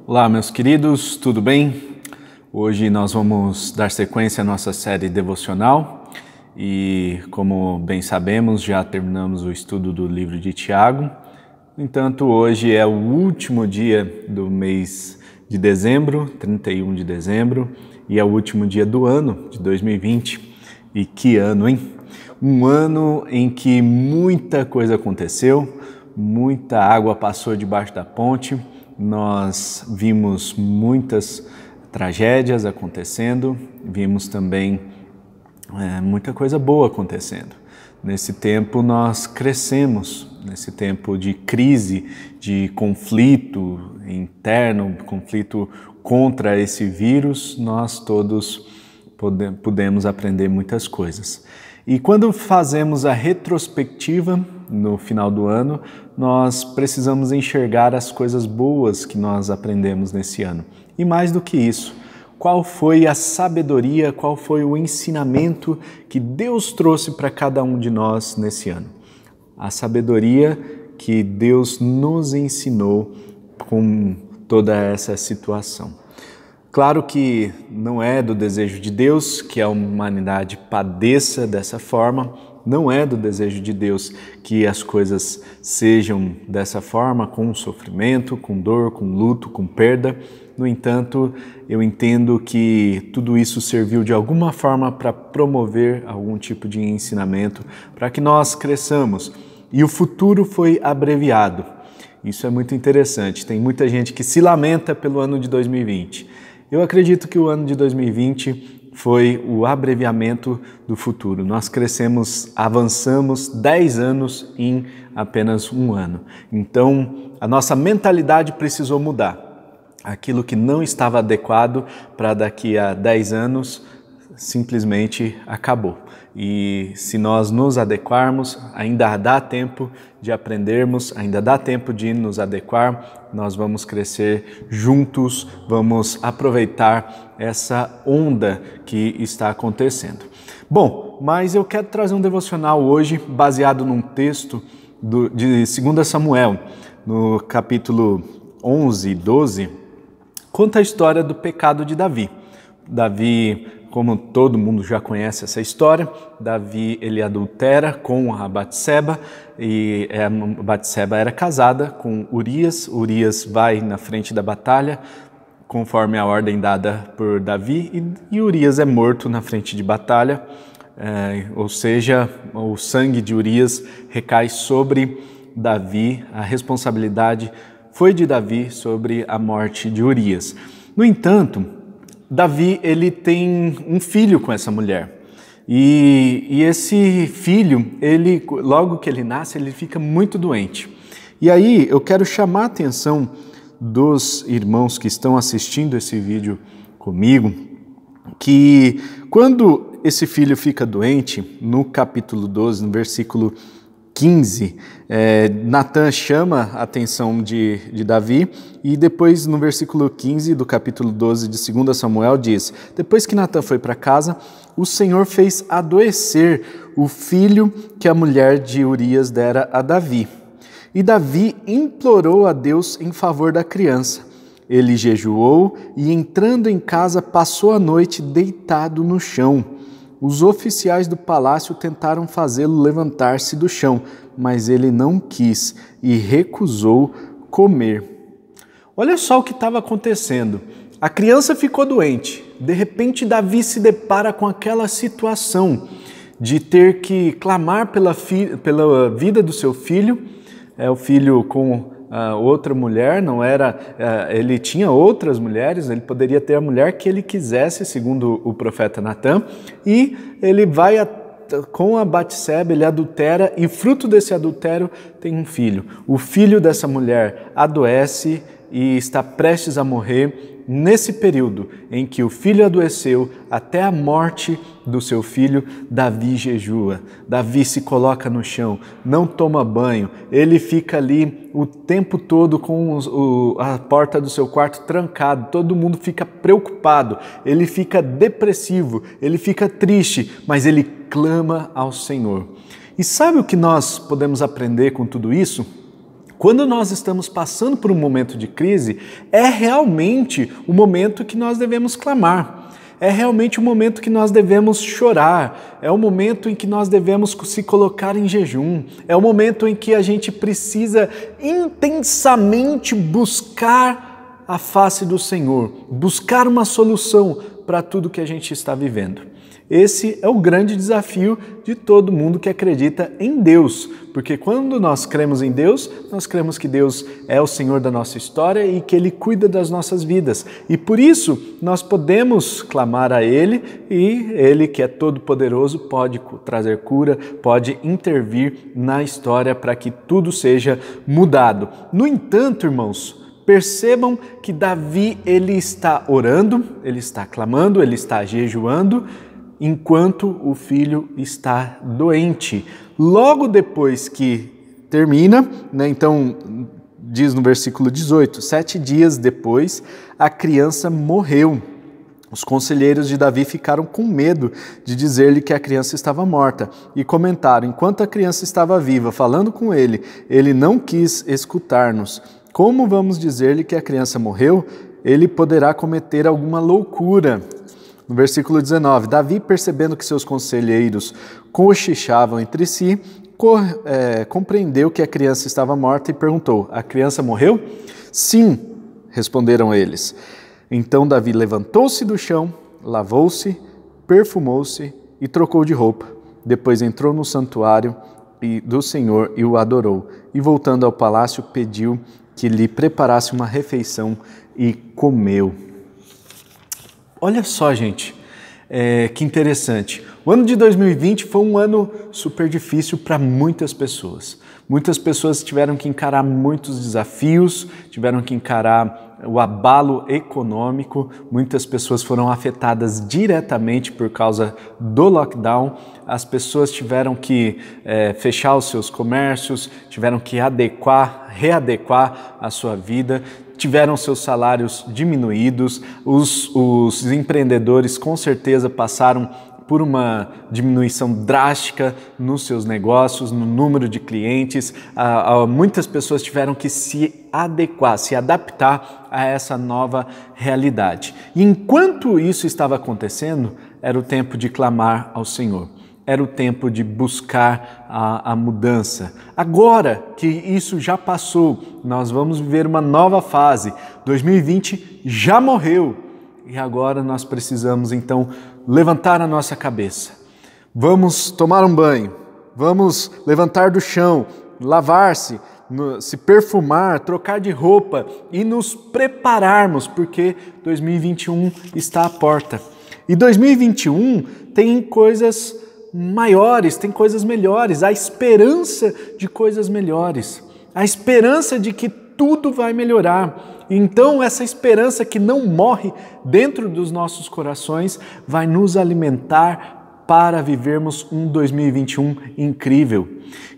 Olá, meus queridos, tudo bem? Hoje nós vamos dar sequência à nossa série devocional e, como bem sabemos, já terminamos o estudo do livro de Tiago. No entanto, hoje é o último dia do mês de dezembro, 31 de dezembro, e é o último dia do ano de 2020. E que ano, hein? Um ano em que muita coisa aconteceu, muita água passou debaixo da ponte. Nós vimos muitas tragédias acontecendo, vimos também muita coisa boa acontecendo. Nesse tempo nós crescemos, nesse tempo de crise, de conflito interno, conflito contra esse vírus, nós todos pudemos aprender muitas coisas. E quando fazemos a retrospectiva no final do ano, nós precisamos enxergar as coisas boas que nós aprendemos nesse ano. E mais do que isso, qual foi a sabedoria, qual foi o ensinamento que Deus trouxe para cada um de nós nesse ano? A sabedoria que Deus nos ensinou com toda essa situação. Claro que não é do desejo de Deus que a humanidade padeça dessa forma, não é do desejo de Deus que as coisas sejam dessa forma, com sofrimento, com dor, com luto, com perda. No entanto, eu entendo que tudo isso serviu de alguma forma para promover algum tipo de ensinamento, para que nós cresçamos. E o futuro foi abreviado. Isso é muito interessante. Tem muita gente que se lamenta pelo ano de 2020. Eu acredito que o ano de 2020 foi o abreviamento do futuro. Nós crescemos, avançamos 10 anos em apenas um ano. Então, a nossa mentalidade precisou mudar. Aquilo que não estava adequado para daqui a 10 anos simplesmente acabou. E se nós nos adequarmos, ainda dá tempo de aprendermos, ainda dá tempo de nos adequar, nós vamos crescer juntos, vamos aproveitar essa onda que está acontecendo. Bom, mas eu quero trazer um devocional hoje baseado num texto de 2 Samuel, no capítulo 11 e 12, conta a história do pecado de Davi. Davi, como todo mundo já conhece essa história, Davi ele adultera com a Batseba e a Batseba era casada com Urias. Urias vai na frente da batalha conforme a ordem dada por Davi e Urias é morto na frente de batalha, ou seja, o sangue de Urias recai sobre Davi, a responsabilidade foi de Davi sobre a morte de Urias. No entanto, Davi ele tem um filho com essa mulher e esse filho, logo que ele nasce, ele fica muito doente. E aí eu quero chamar a atenção dos irmãos que estão assistindo esse vídeo comigo, que quando esse filho fica doente, no capítulo 12, no versículo 15, Natan chama a atenção de Davi e depois no versículo 15 do capítulo 12 de 2 Samuel diz: depois que Natan foi para casa, o Senhor fez adoecer o filho que a mulher de Urias dera a Davi. E Davi implorou a Deus em favor da criança. Ele jejuou e entrando em casa passou a noite deitado no chão. Os oficiais do palácio tentaram fazê-lo levantar-se do chão, mas ele não quis e recusou comer. Olha só o que estava acontecendo. A criança ficou doente. De repente, Davi se depara com aquela situação de ter que clamar pela vida do seu filho. O filho com outra mulher, não era, ele tinha outras mulheres, ele poderia ter a mulher que ele quisesse, segundo o profeta Natan, e ele vai com a Batseba, ele adultera e fruto desse adultério tem um filho. O filho dessa mulher adoece e está prestes a morrer. Nesse período em que o filho adoeceu, até a morte do seu filho, Davi jejua. Davi se coloca no chão, não toma banho, ele fica ali o tempo todo com a porta do seu quarto trancada, todo mundo fica preocupado, ele fica depressivo, ele fica triste, mas ele clama ao Senhor. E sabe o que nós podemos aprender com tudo isso? Quando nós estamos passando por um momento de crise, é realmente o momento que nós devemos clamar. É realmente o momento que nós devemos chorar, é o momento em que nós devemos se colocar em jejum, é o momento em que a gente precisa intensamente buscar a face do Senhor, buscar uma solução para tudo que a gente está vivendo. Esse é o grande desafio de todo mundo que acredita em Deus, porque quando nós cremos em Deus, nós cremos que Deus é o Senhor da nossa história e que Ele cuida das nossas vidas. E por isso nós podemos clamar a Ele e Ele, que é todo-poderoso, pode trazer cura, pode intervir na história para que tudo seja mudado. No entanto, irmãos, percebam que Davi, ele está orando, ele está clamando, ele está jejuando, enquanto o filho está doente. Logo depois que termina, então diz no versículo 18, 7 dias depois, a criança morreu. Os conselheiros de Davi ficaram com medo de dizer-lhe que a criança estava morta e comentaram: enquanto a criança estava viva, falando com ele, ele não quis escutar-nos. Como vamos dizer-lhe que a criança morreu? Ele poderá cometer alguma loucura. No versículo 19, Davi, percebendo que seus conselheiros cochichavam entre si, compreendeu que a criança estava morta e perguntou: a criança morreu? Sim, responderam eles. Então Davi levantou-se do chão, lavou-se, perfumou-se e trocou de roupa. Depois entrou no santuário do Senhor e o adorou. E voltando ao palácio, pediu que lhe preparasse uma refeição e comeu. Olha só, gente, que interessante. O ano de 2020 foi um ano super difícil para muitas pessoas. Muitas pessoas tiveram que encarar muitos desafios, tiveram que encarar o abalo econômico, muitas pessoas foram afetadas diretamente por causa do lockdown, as pessoas tiveram que fechar os seus comércios, tiveram que readequar a sua vida, tiveram seus salários diminuídos, os empreendedores com certeza passaram por uma diminuição drástica nos seus negócios, no número de clientes. Muitas pessoas tiveram que se adequar, se adaptar a essa nova realidade. E enquanto isso estava acontecendo, era o tempo de clamar ao Senhor. Era o tempo de buscar a mudança. Agora que isso já passou, nós vamos viver uma nova fase. 2020 já morreu e agora nós precisamos então levantar a nossa cabeça. Vamos tomar um banho, vamos levantar do chão, lavar-se, se perfumar, trocar de roupa e nos prepararmos, porque 2021 está à porta. E 2021 tem coisas maiores, tem coisas melhores, a esperança de coisas melhores, a esperança de que tudo vai melhorar. Então, essa esperança que não morre dentro dos nossos corações vai nos alimentar para vivermos um 2021 incrível.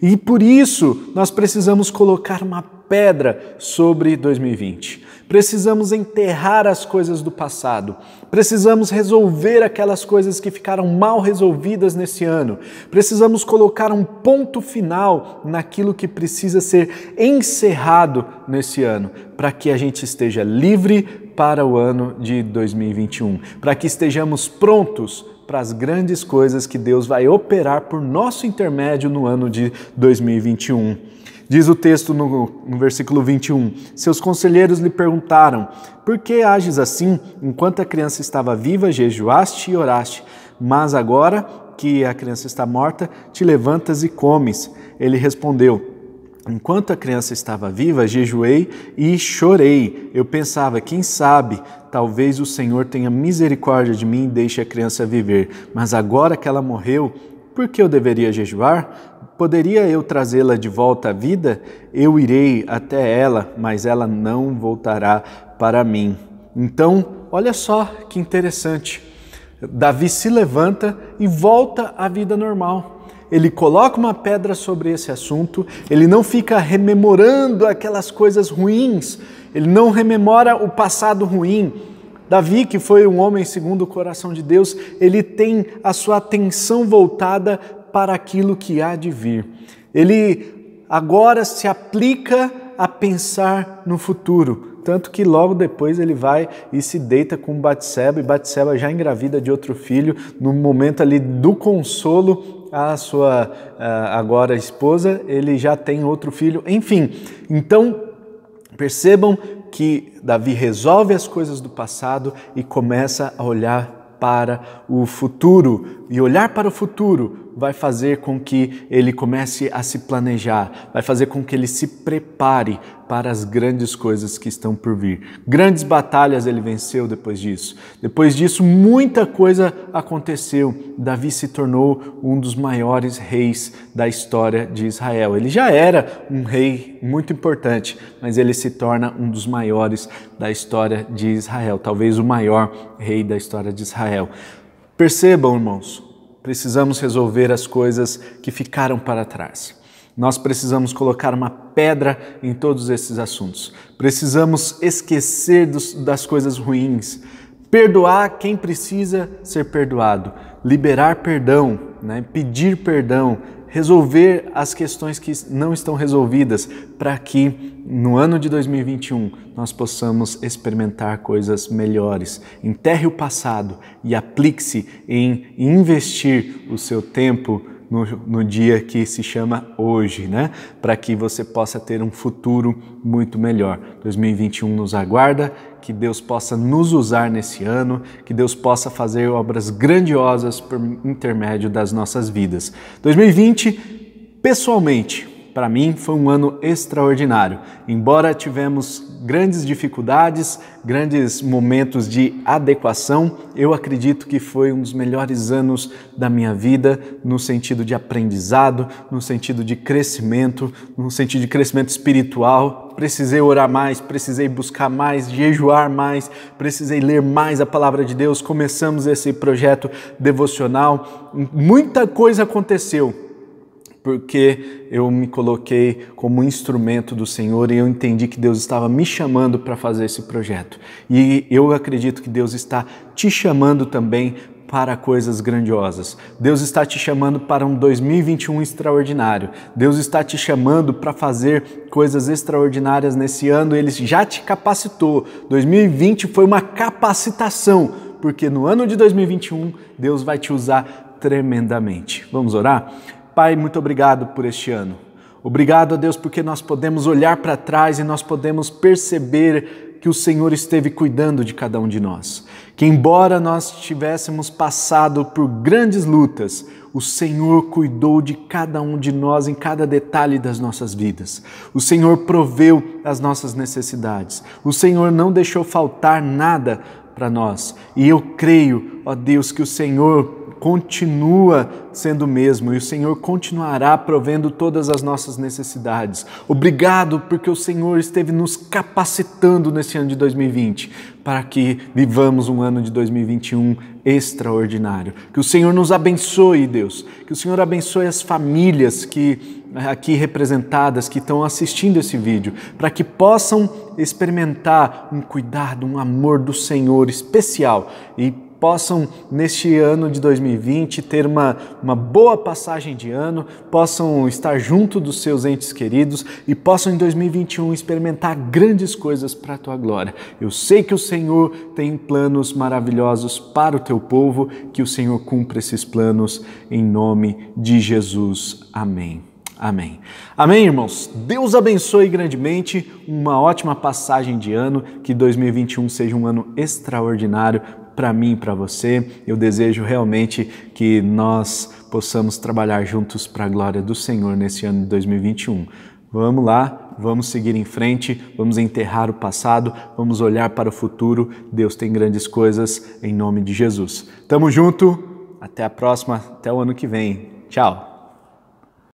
E por isso, nós precisamos colocar uma pedra sobre 2020. Precisamos enterrar as coisas do passado. Precisamos resolver aquelas coisas que ficaram mal resolvidas nesse ano. Precisamos colocar um ponto final naquilo que precisa ser encerrado nesse ano, para que a gente esteja livre para o ano de 2021, para que estejamos prontos para as grandes coisas que Deus vai operar por nosso intermédio no ano de 2021. Diz o texto no versículo 21, seus conselheiros lhe perguntaram: por que ages assim? Enquanto a criança estava viva, jejuaste e oraste, mas agora que a criança está morta, te levantas e comes. Ele respondeu: enquanto a criança estava viva, jejuei e chorei. Eu pensava, quem sabe, talvez o Senhor tenha misericórdia de mim e deixe a criança viver. Mas agora que ela morreu, por que eu deveria jejuar? Poderia eu trazê-la de volta à vida? Eu irei até ela, mas ela não voltará para mim. Então, olha só que interessante. Davi se levanta e volta à vida normal. Ele coloca uma pedra sobre esse assunto, ele não fica rememorando aquelas coisas ruins, ele não rememora o passado ruim. Davi, que foi um homem segundo o coração de Deus, ele tem a sua atenção voltada para aquilo que há de vir. Ele agora se aplica a pensar no futuro. Tanto que logo depois ele vai e se deita com Batseba, e Batseba já engravida de outro filho, no momento ali do consolo à sua agora esposa, ele já tem outro filho, enfim. Então, percebam que Davi resolve as coisas do passado e começa a olhar para o futuro. E olhar para o futuro vai fazer com que ele comece a se planejar, vai fazer com que ele se prepare para as grandes coisas que estão por vir. Grandes batalhas ele venceu depois disso. Depois disso, muita coisa aconteceu. Davi se tornou um dos maiores reis da história de Israel. Ele já era um rei muito importante, mas ele se torna um dos maiores da história de Israel, talvez o maior rei da história de Israel. Percebam, irmãos, precisamos resolver as coisas que ficaram para trás. Nós precisamos colocar uma pedra em todos esses assuntos. Precisamos esquecer das coisas ruins, perdoar quem precisa ser perdoado, liberar perdão, pedir perdão, resolver as questões que não estão resolvidas, para que no ano de 2021 nós possamos experimentar coisas melhores. Enterre o passado e aplique-se em investir o seu tempo no dia que se chama hoje, para que você possa ter um futuro muito melhor. 2021 nos aguarda, que Deus possa nos usar nesse ano, que Deus possa fazer obras grandiosas por intermédio das nossas vidas. 2020, pessoalmente, para mim foi um ano extraordinário. Embora tivemos grandes dificuldades, grandes momentos de adequação, eu acredito que foi um dos melhores anos da minha vida, no sentido de aprendizado, no sentido de crescimento, no sentido de crescimento espiritual. Precisei orar mais, precisei buscar mais, jejuar mais, precisei ler mais a palavra de Deus. Começamos esse projeto devocional. Muita coisa aconteceu, porque eu me coloquei como instrumento do Senhor e eu entendi que Deus estava me chamando para fazer esse projeto. E eu acredito que Deus está te chamando também para coisas grandiosas. Deus está te chamando para um 2021 extraordinário. Deus está te chamando para fazer coisas extraordinárias nesse ano. Ele já te capacitou. 2020 foi uma capacitação, porque no ano de 2021 Deus vai te usar tremendamente. Vamos orar? Pai, muito obrigado por este ano. Obrigado a Deus porque nós podemos olhar para trás e nós podemos perceber que o Senhor esteve cuidando de cada um de nós. Que embora nós tivéssemos passado por grandes lutas, o Senhor cuidou de cada um de nós em cada detalhe das nossas vidas. O Senhor proveu as nossas necessidades. O Senhor não deixou faltar nada para nós. E eu creio, ó Deus, que o Senhor continua sendo o mesmo e o Senhor continuará provendo todas as nossas necessidades. Obrigado porque o Senhor esteve nos capacitando nesse ano de 2020 para que vivamos um ano de 2021 extraordinário. Que o Senhor nos abençoe, Deus. Que o Senhor abençoe as famílias aqui representadas, que estão assistindo esse vídeo, para que possam experimentar um cuidado, um amor do Senhor especial e possam, neste ano de 2020, ter uma boa passagem de ano, possam estar junto dos seus entes queridos e possam, em 2021, experimentar grandes coisas para a Tua glória. Eu sei que o Senhor tem planos maravilhosos para o Teu povo, que o Senhor cumpra esses planos em nome de Jesus. Amém. Amém. Amém, irmãos? Deus abençoe grandemente, uma ótima passagem de ano, que 2021 seja um ano extraordinário para mim e para você. Eu desejo realmente que nós possamos trabalhar juntos para a glória do Senhor nesse ano de 2021. Vamos lá, vamos seguir em frente, vamos enterrar o passado, vamos olhar para o futuro. Deus tem grandes coisas em nome de Jesus. Tamo junto, até a próxima, até o ano que vem. Tchau!